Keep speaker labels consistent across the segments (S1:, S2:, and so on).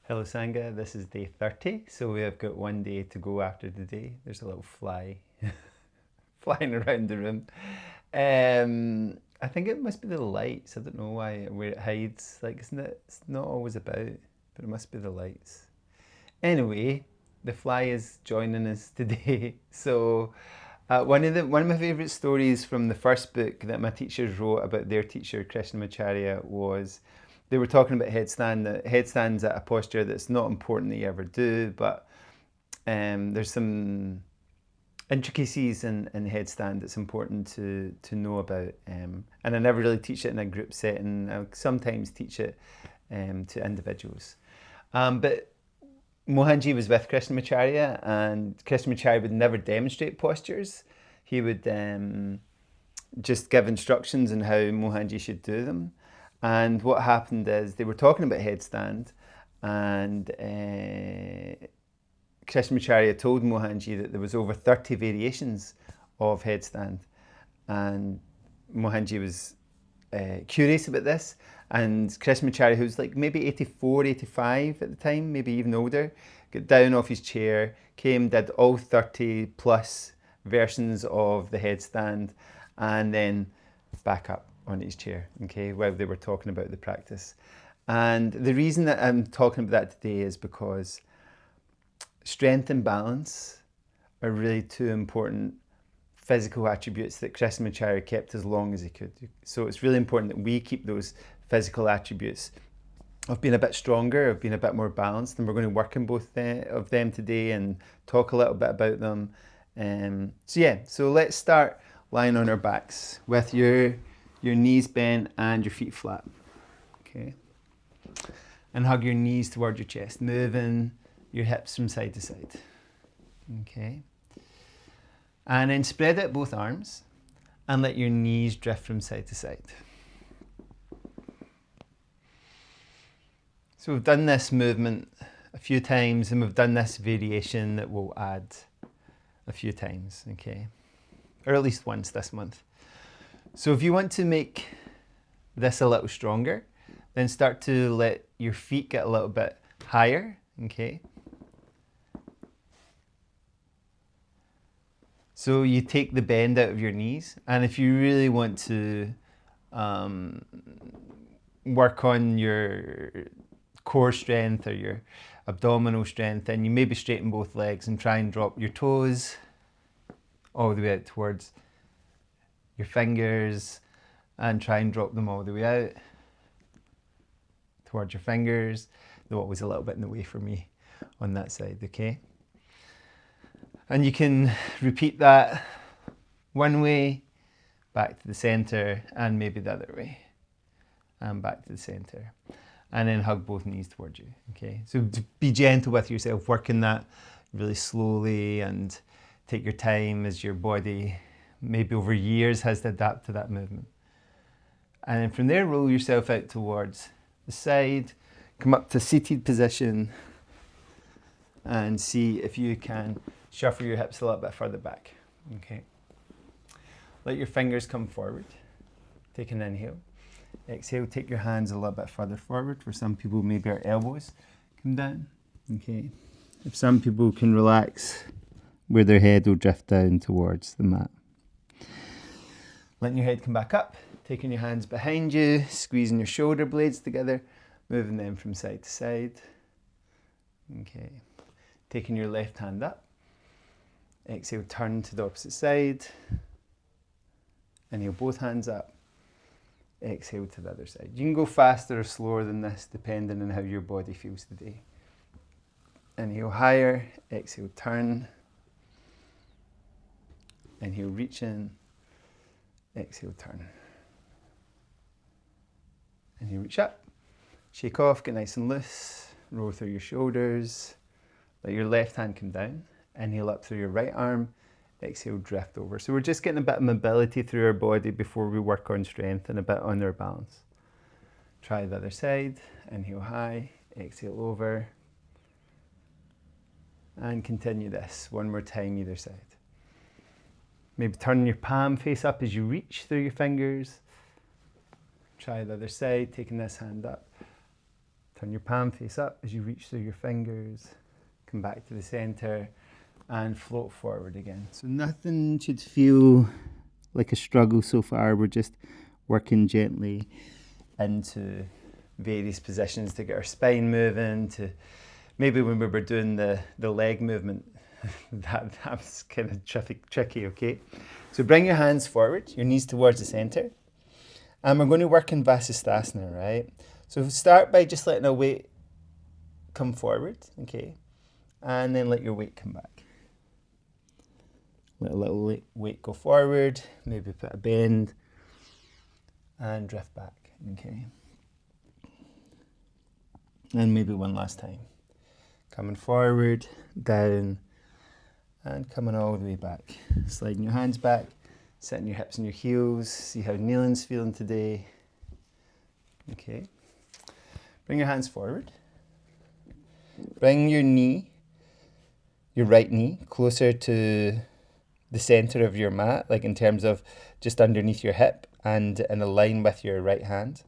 S1: Hello Sangha, this is day 30, so we have got one day to go after today. There's a little fly flying around the room. I think it must be the lights. I don't know where it hides. Like, isn't it? It's not always about, but it must be the lights. Anyway, the fly is joining us today. So, one of my favourite stories from the first book that my teachers wrote about their teacher Krishnamacharya was they were talking about headstand. That headstand's at a posture that's not important that you ever do, but there's some intricacies in headstand that's important to know about. And I never really teach it in a group setting. I sometimes teach it to individuals. But Mohanji was with Krishnamacharya, and Krishnamacharya would never demonstrate postures. He would just give instructions on how Mohanji should do them. And what happened is they were talking about headstand, and Krishnamacharya told Mohanji that there was over 30 variations of headstand. And Mohanji was curious about this. And Krishnamacharya, who's like maybe 84, 85 at the time, maybe even older, got down off his chair, came, did all 30 plus versions of the headstand, and then back up on his chair, okay, while they were talking about the practice. And the reason that I'm talking about that today is because strength and balance are really two important physical attributes that Krishnamacharya kept as long as he could. So it's really important that we keep those physical attributes of being a bit stronger, of being a bit more balanced, and we're going to work on both of them today and talk a little bit about them. So let's start lying on our backs with your knees bent and your feet flat. Okay. And hug your knees toward your chest, moving your hips from side to side. Okay. And then spread out both arms and let your knees drift from side to side. So we've done this movement a few times, and we've done this variation that we'll add a few times, okay? Or at least once this month. So if you want to make this a little stronger, then start to let your feet get a little bit higher, okay? So you take the bend out of your knees, and if you really want to work on your core strength or your abdominal strength, then you maybe straighten both legs and try and drop your toes all the way out towards your fingers, and try and drop them all the way out towards your fingers, though it was a little bit in the way for me on that side, okay? And you can repeat that one way, back to the center, and maybe the other way, and back to the center. And then hug both knees towards you, okay? So be gentle with yourself, working that really slowly, and take your time as your body, maybe over years, has to adapt to that movement. And then from there, roll yourself out towards the side, come up to seated position, and see if you can shuffle your hips a little bit further back, okay? Let your fingers come forward. Take an inhale. Exhale, take your hands a little bit further forward. For some people, maybe our elbows come down, okay? If some people can relax where their head will drift down towards the mat. Letting your head come back up, taking your hands behind you, squeezing your shoulder blades together, moving them from side to side. Okay. Taking your left hand up. Exhale, turn to the opposite side. Inhale, both hands up. Exhale to the other side. You can go faster or slower than this, depending on how your body feels today. Inhale higher, exhale, turn. Inhale, reach in. Exhale, turn. Inhale, reach up. Shake off, get nice and loose. Roll through your shoulders. Let your left hand come down. Inhale up through your right arm. Exhale, drift over. So we're just getting a bit of mobility through our body before we work on strength and a bit on our balance. Try the other side. Inhale high. Exhale over. And continue this one more time either side. Maybe turn your palm face up as you reach through your fingers. Try the other side, taking this hand up. Turn your palm face up as you reach through your fingers. Come back to the center and float forward again. So nothing should feel like a struggle so far. We're just working gently into various positions to get our spine moving, to maybe when we were doing the leg movement, that was kind of tricky, okay? So bring your hands forward, your knees towards the center, and we're going to work in Vasisthasana, right? So start by just letting our weight come forward, okay? And then let your weight come back. Let a little weight go forward, maybe put a bend, and drift back, okay? And maybe one last time. Coming forward, down, and coming all the way back. Sliding your hands back, setting your hips and your heels. See how kneeling's feeling today. Okay. Bring your hands forward. Bring your knee, your right knee, closer to the center of your mat, like in terms of just underneath your hip and in a line with your right hand.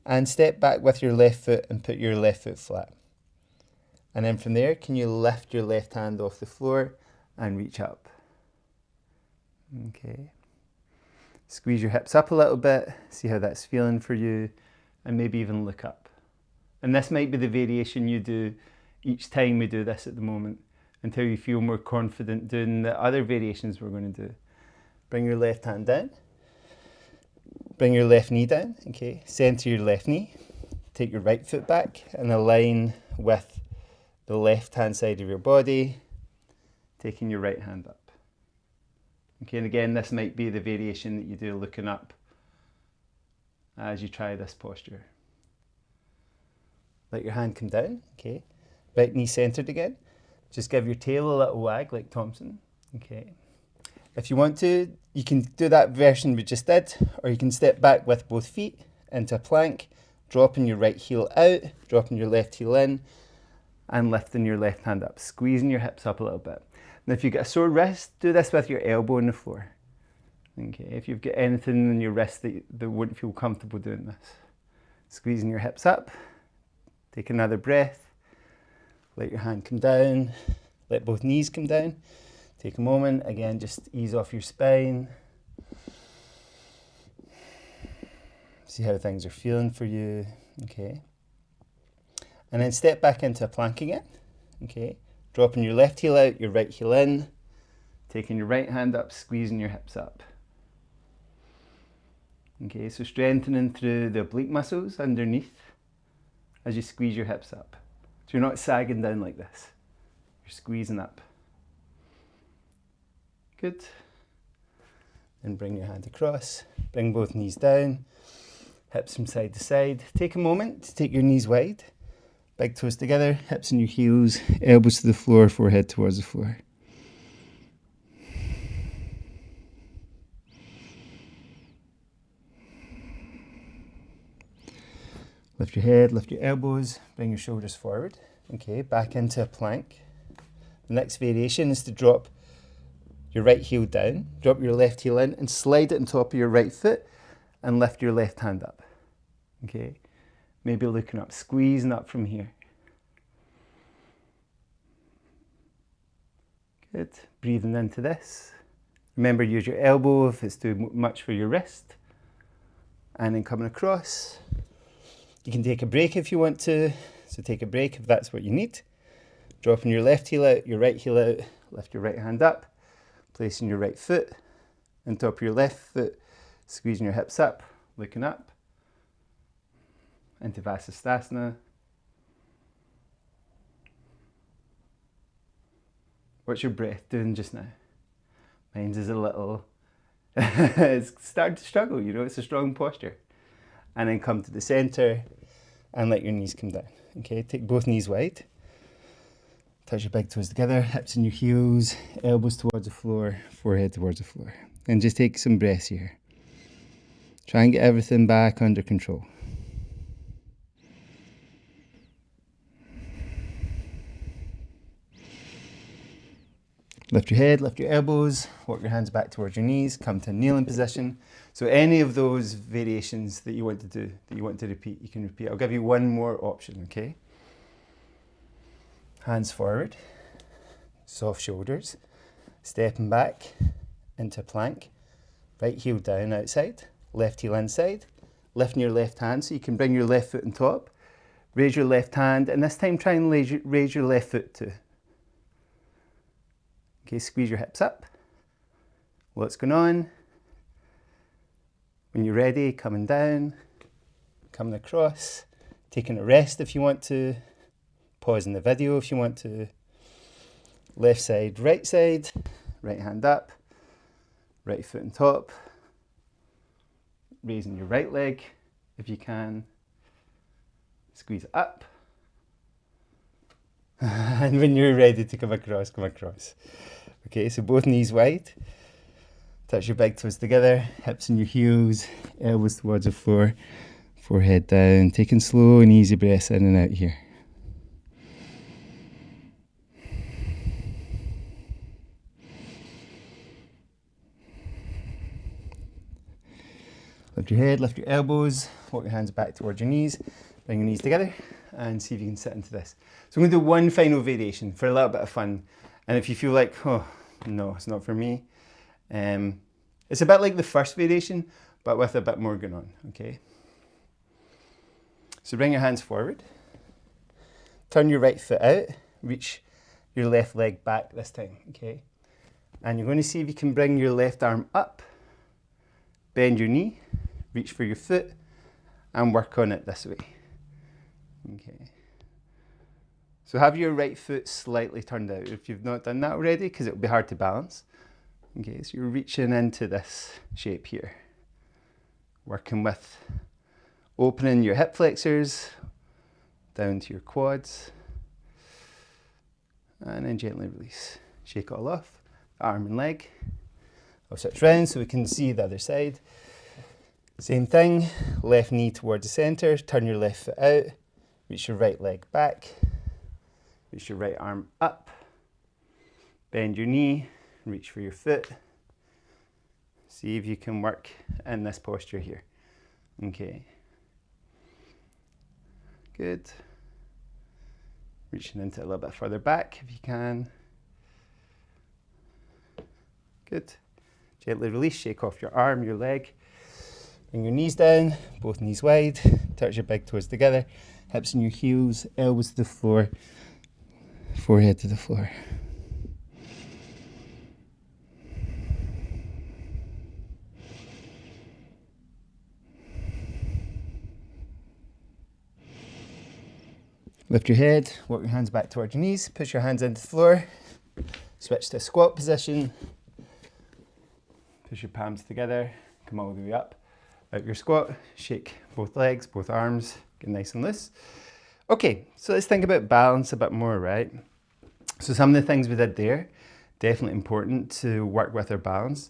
S1: And step back with your left foot and put your left foot flat. And then from there, can you lift your left hand off the floor and reach up? Okay. Squeeze your hips up a little bit, see how that's feeling for you, and maybe even look up. And this might be the variation you do each time we do this at the moment, until you feel more confident doing the other variations we're going to do. Bring your left hand down. Bring your left knee down, okay? Center your left knee. Take your right foot back and align with the left-hand side of your body, taking your right hand up. Okay, and again, this might be the variation that you do looking up as you try this posture. Let your hand come down, okay? Right knee centered again. Just give your tail a little wag like Thompson, okay? If you want to, you can do that version we just did, or you can step back with both feet into a plank, dropping your right heel out, dropping your left heel in, and lifting your left hand up, squeezing your hips up a little bit. Now if you've got a sore wrist, do this with your elbow on the floor. Okay, if you've got anything in your wrist that wouldn't feel comfortable doing this. Squeezing your hips up, take another breath, let your hand come down, let both knees come down. Take a moment, again, just ease off your spine. See how things are feeling for you, okay? And then step back into a plank again, okay? Dropping your left heel out, your right heel in, taking your right hand up, squeezing your hips up. Okay, so strengthening through the oblique muscles underneath as you squeeze your hips up. So you're not sagging down like this, you're squeezing up. Good. Then bring your hand across, bring both knees down, hips from side to side. Take a moment to take your knees wide, big toes together, hips and your heels, elbows to the floor, forehead towards the floor. Lift your head, lift your elbows, bring your shoulders forward. Okay, back into a plank. The next variation is to drop your right heel down, drop your left heel in, and slide it on top of your right foot and lift your left hand up. Okay, maybe looking up, squeezing up from here. Good, breathing into this. Remember, use your elbow if it's too much for your wrist. And then coming across. You can take a break if you want to, so take a break if that's what you need. Dropping your left heel out, your right heel out, lift your right hand up. Placing your right foot on top of your left foot, squeezing your hips up, looking up, into Vasisthasana. What's your breath doing just now? Mine's is a little, it's starting to struggle, you know, it's a strong posture. And then come to the center and let your knees come down. Okay, take both knees wide. Touch your big toes together, hips and your heels, elbows towards the floor, forehead towards the floor. And just take some breaths here. Try and get everything back under control. Lift your head, lift your elbows, walk your hands back towards your knees, come to a kneeling position. So any of those variations that you want to do, that you want to repeat, you can repeat. I'll give you one more option, okay? Hands forward, soft shoulders, stepping back into plank, right heel down outside, left heel inside, lifting your left hand so you can bring your left foot on top, raise your left hand, and this time try and raise your left foot too. Okay, squeeze your hips up. What's going on? When you're ready, coming down, coming across, taking a rest if you want to, pausing the video if you want to. Left side, right hand up, right foot on top, raising your right leg if you can, squeeze it up, and when you're ready to come across, come across. Okay, so both knees wide, touch your big toes together, hips and your heels, elbows towards the floor, forehead down, taking slow and easy breaths in and out here. Lift your head, lift your elbows, walk your hands back towards your knees, bring your knees together and see if you can sit into this. So I'm going to do one final variation for a little bit of fun. And if you feel like, oh, no, it's not for me, it's a bit like the first variation, but with a bit more going on, okay? So bring your hands forward, turn your right foot out, reach your left leg back this time, okay? And you're going to see if you can bring your left arm up, bend your knee, reach for your foot, and work on it this way. Okay. So have your right foot slightly turned out if you've not done that already, because it'll be hard to balance. Okay, so you're reaching into this shape here. Working with opening your hip flexors down to your quads. And then gently release. Shake it all off. Arm and leg. I'll switch round so we can see the other side. Same thing, left knee towards the center, turn your left foot out, reach your right leg back, reach your right arm up, bend your knee, reach for your foot. See if you can work in this posture here. Okay. Good. Reaching into it a little bit further back if you can. Good. Gently release, shake off your arm, your leg. Bring your knees down, both knees wide, touch your big toes together, hips and your heels, elbows to the floor, forehead to the floor. Lift your head, walk your hands back towards your knees, push your hands into the floor, switch to a squat position, push your palms together, come all the way up. Out your squat, shake both legs, both arms, get nice and loose. Okay, so let's think about balance a bit more, right? So some of the things we did there, definitely important to work with our balance.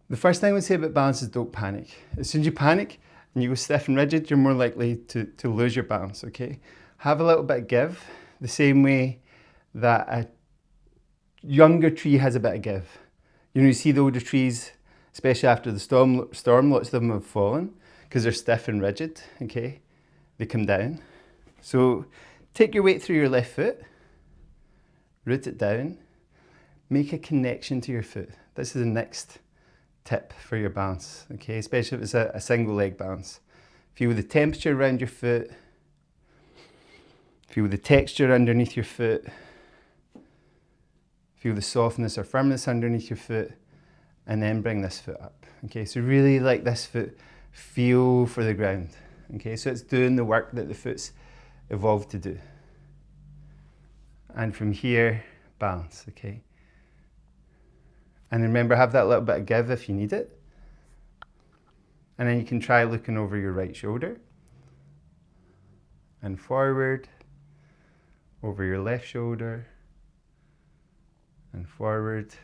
S1: The first thing I would say about balance is don't panic. As soon as you panic and you go stiff and rigid, you're more likely to lose your balance, okay? Have a little bit of give, the same way that a younger tree has a bit of give. You know, you see the older trees, especially after the storm, lots of them have fallen because they're stiff and rigid, okay? They come down. So take your weight through your left foot, root it down, make a connection to your foot. This is the next tip for your balance, okay? Especially if it's a single leg balance. Feel the temperature around your foot, feel the texture underneath your foot, feel the softness or firmness underneath your foot, and then bring this foot up. Okay, so really let this foot feel for the ground. Okay, so it's doing the work that the foot's evolved to do. And from here, balance, okay? And remember, have that little bit of give if you need it. And then you can try looking over your right shoulder and forward, over your left shoulder and forward.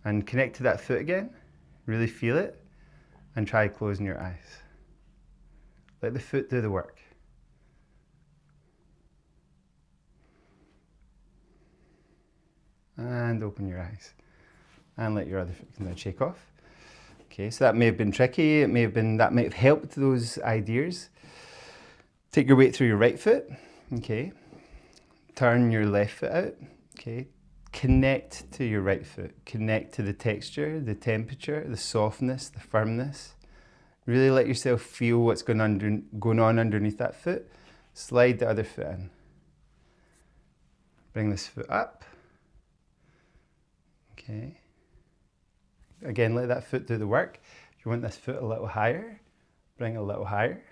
S1: And connect to that foot again, really feel it, and try closing your eyes. Let the foot do the work. and open your eyes. And let your other foot come down, shake off. Okay, so that may have been tricky, that might have helped those ideas. Take your weight through your right foot, okay. Turn your left foot out, okay. Connect to your right foot, connect to the texture, the temperature, the softness, the firmness. Really let yourself feel what's going on underneath that foot. Slide the other foot in. Bring this foot up, okay. Again, let that foot do the work. If you want this foot a little higher, bring it a little higher.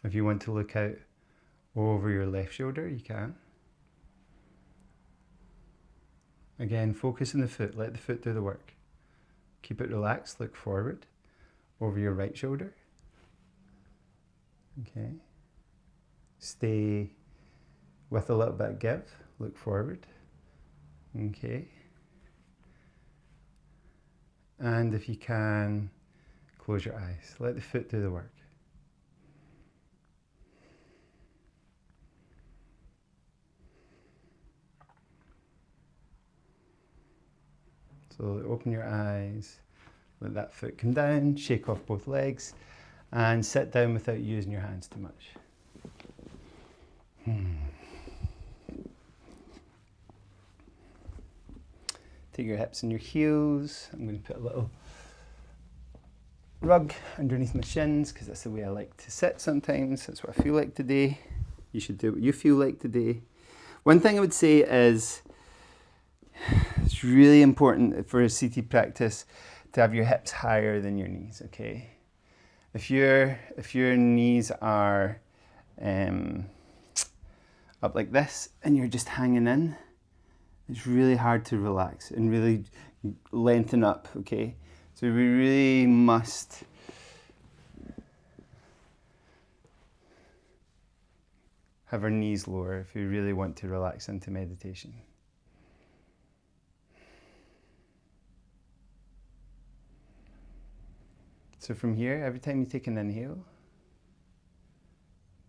S1: If you want to look out over your left shoulder, you can. Again, focus on the foot, let the foot do the work. Keep it relaxed, look forward, over your right shoulder. Okay. Stay with a little bit of give, look forward. Okay. And if you can, close your eyes, let the foot do the work. So open your eyes, let that foot come down, shake off both legs, and sit down without using your hands too much. Take your hips and your heels. I'm going to put a little rug underneath my shins because that's the way I like to sit sometimes. That's what I feel like today. You should do what you feel like today. One thing I would say is it's really important for a CT practice to have your hips higher than your knees, okay? If your knees are up like this and you're just hanging in, it's really hard to relax and really lengthen up, okay? So we really must have our knees lower if we really want to relax into meditation. So from here, every time you take an inhale,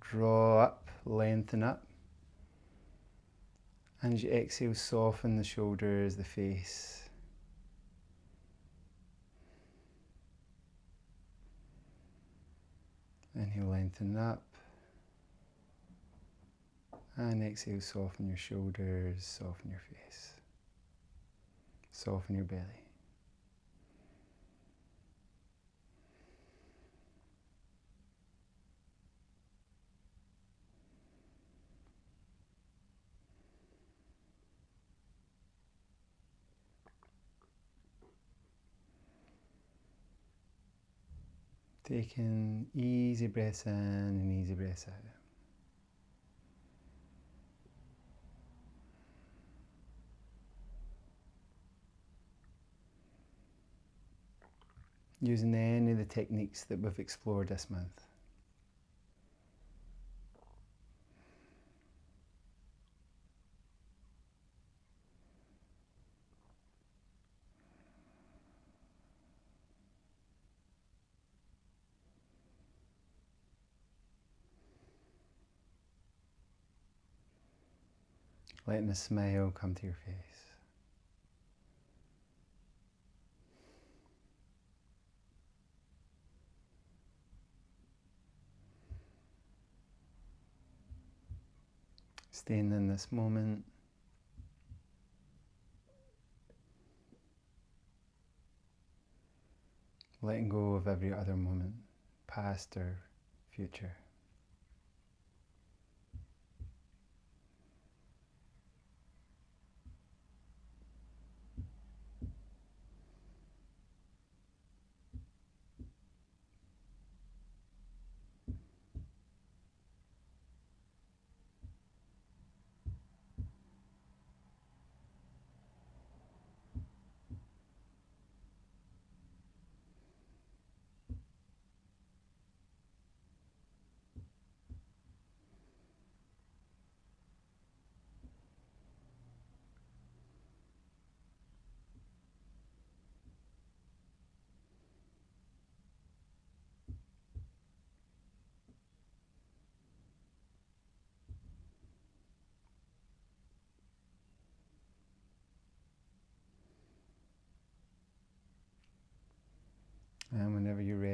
S1: draw up, lengthen up. And as you exhale, soften the shoulders, the face. Inhale, lengthen up. And exhale, soften your shoulders, soften your face. Soften your belly. Taking easy breaths in and easy breaths out. Using any of the techniques that we've explored this month. Letting a smile come to your face. Staying in this moment. Letting go of every other moment, past or future.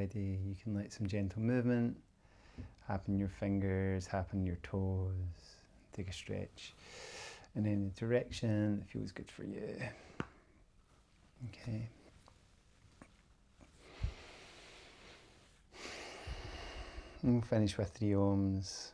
S1: ready, you can let some gentle movement happen in your fingers, happen in your toes. Take a stretch in any direction that feels good for you. Okay. And we'll finish with 3 ohms.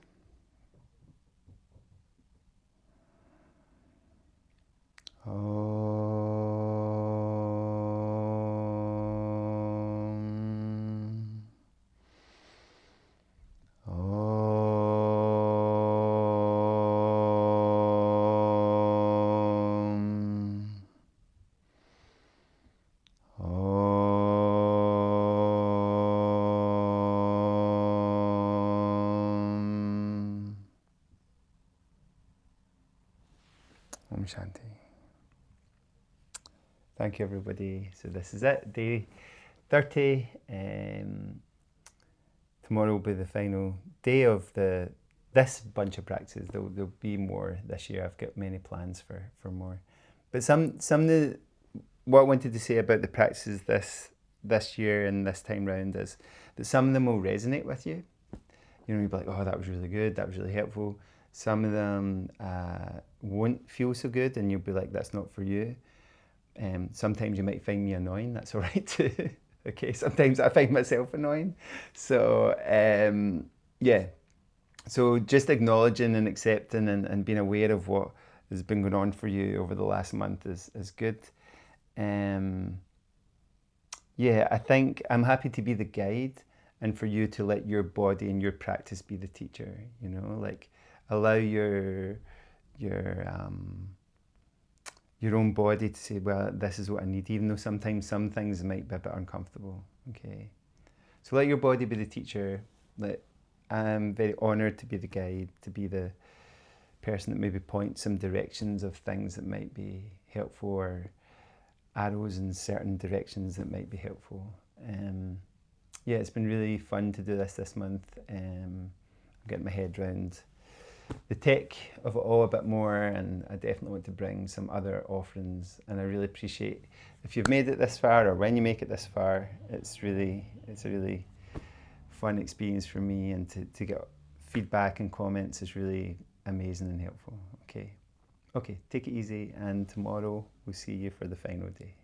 S1: Om Shanti. Thank you, everybody. So this is it, day 30. Tomorrow will be the final day of this bunch of practices. There'll be more this year. I've got many plans for more. But some of the, what I wanted to say about the practices this year and this time round is that some of them will resonate with you. You know, you'll be like, oh, that was really good, that was really helpful. Some of them won't feel so good, and you'll be like, that's not for you. Sometimes you might find me annoying, that's all right too. Okay, sometimes I find myself annoying. So, yeah. So just acknowledging and accepting and being aware of what has been going on for you over the last month is good. Yeah, I think I'm happy to be the guide and for you to let your body and your practice be the teacher, you know, like allow your own body to say, well, this is what I need, even though sometimes some things might be a bit uncomfortable, okay? So let your body be the teacher. I'm very honoured to be the guide, to be the person that maybe points some directions of things that might be helpful, or arrows in certain directions that might be helpful. Yeah, it's been really fun to do this month. I'm getting my head around the tech of it all a bit more, and I definitely want to bring some other offerings, and I really appreciate if you've made it this far, or when you make it this far. It's a really fun experience for me, and to get feedback and comments is really amazing and helpful. Okay, take it easy, and tomorrow we'll see you for the final day.